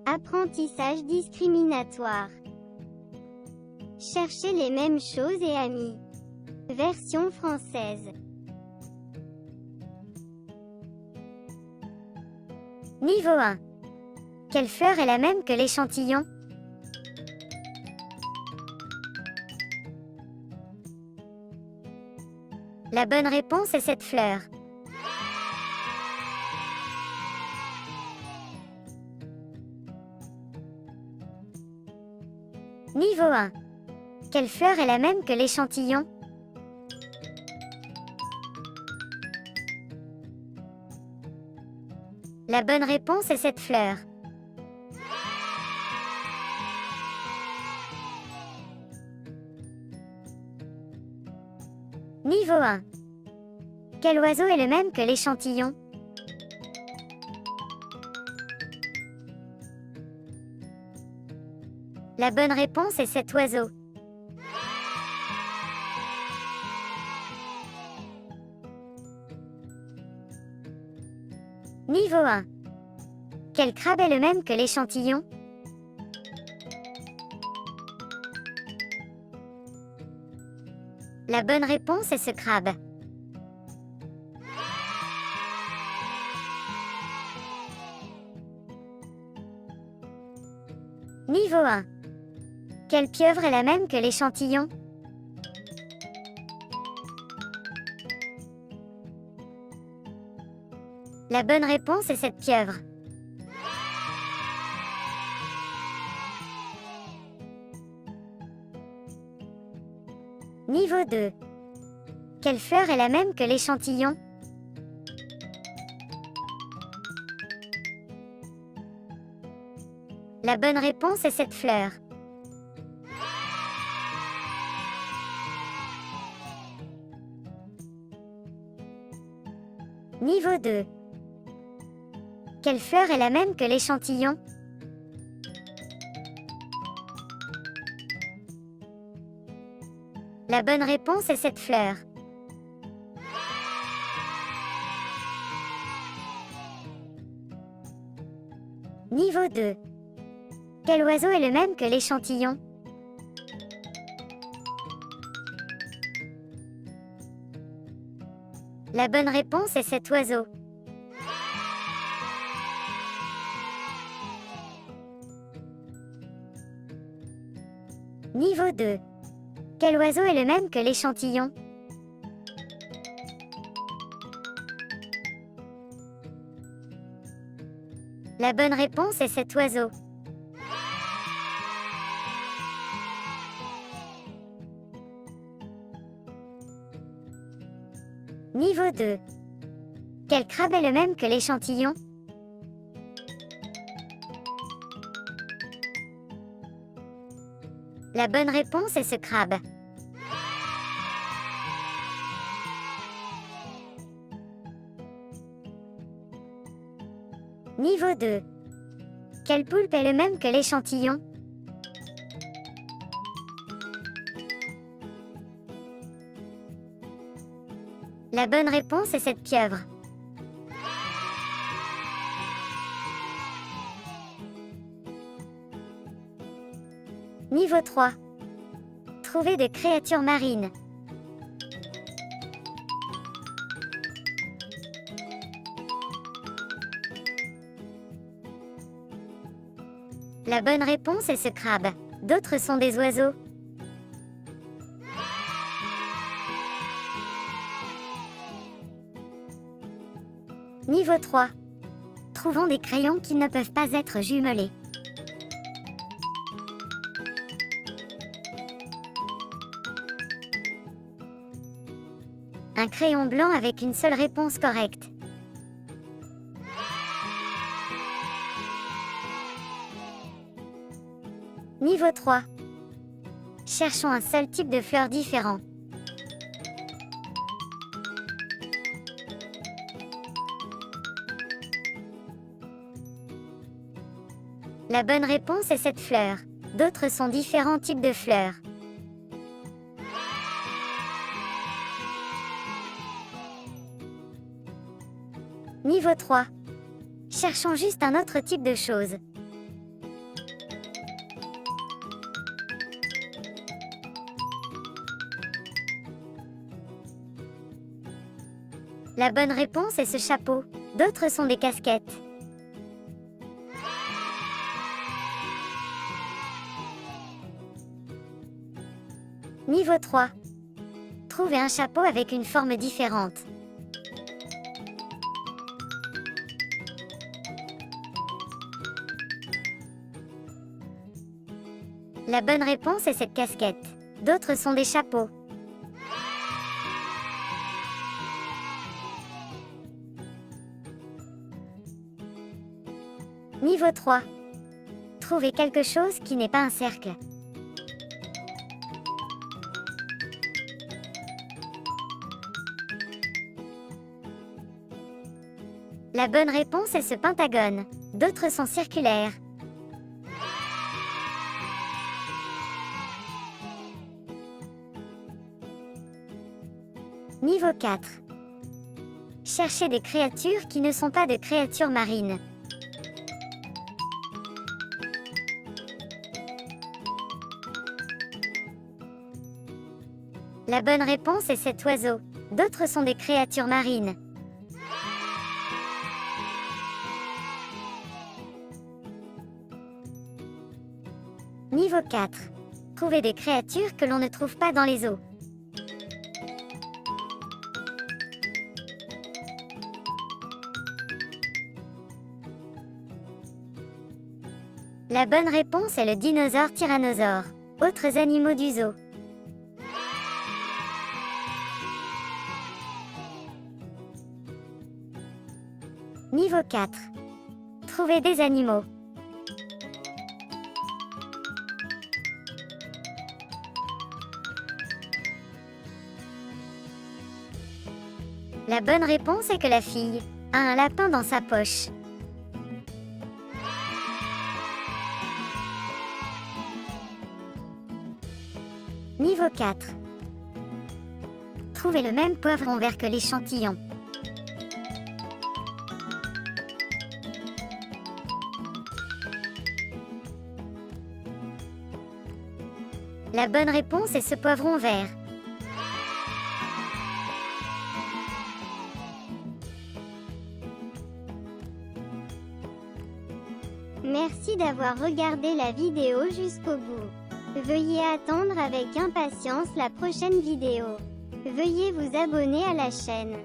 Apprentissage discriminatoire. Cherchez les mêmes choses et amis. Version française. Niveau 1. Quelle fleur est la même que l'échantillon? La bonne réponse est cette fleur. Niveau 1. Quelle fleur est la même que l'échantillon? La bonne réponse est cette fleur. Niveau 1. Quel oiseau est le même que l'échantillon? La bonne réponse est cet oiseau. Niveau 1. Quel crabe est le même que l'échantillon? La bonne réponse est ce crabe. Niveau 1. Quelle pieuvre est la même que l'échantillon? La bonne réponse est cette pieuvre. Niveau 2. Quelle fleur est la même que l'échantillon? La bonne réponse est cette fleur. Niveau 2. Quelle fleur est la même que l'échantillon? La bonne réponse est cette fleur. Niveau 2. Quel oiseau est le même que l'échantillon? La bonne réponse est cet oiseau. Niveau 2. Quel oiseau est le même que l'échantillon? La bonne réponse est cet oiseau. Niveau 2. Quel crabe est le même que l'échantillon? La bonne réponse est ce crabe. Niveau 2. Quel poulpe est le même que l'échantillon? La bonne réponse est cette pieuvre. Niveau 3. Trouver des créatures marines. La bonne réponse est ce crabe. D'autres sont des oiseaux. Niveau 3. Trouvons des crayons qui ne peuvent pas être jumelés. Un crayon blanc avec une seule réponse correcte. Niveau 3. Cherchons un seul type de fleurs différent. La bonne réponse est cette fleur. D'autres sont différents types de fleurs. Niveau 3. Cherchons juste un autre type de chose. La bonne réponse est ce chapeau. D'autres sont des casquettes. Niveau 3. Trouvez un chapeau avec une forme différente. La bonne réponse est cette casquette. D'autres sont des chapeaux. Niveau 3. Trouvez quelque chose qui n'est pas un cercle. La bonne réponse est ce pentagone. D'autres sont circulaires. Niveau 4. Cherchez des créatures qui ne sont pas de créatures marines. La bonne réponse est cet oiseau. D'autres sont des créatures marines. Niveau 4. Trouvez des créatures que l'on ne trouve pas dans les eaux. La bonne réponse est le dinosaure tyrannosaure. Autres animaux du zoo. Niveau 4. Trouvez des animaux. La bonne réponse est que la fille a un lapin dans sa poche. Niveau 4. Trouvez le même poivron vert que l'échantillon. La bonne réponse est ce poivron vert. Merci d'avoir regardé la vidéo jusqu'au bout. Veuillez attendre avec impatience la prochaine vidéo. Veuillez vous abonner à la chaîne.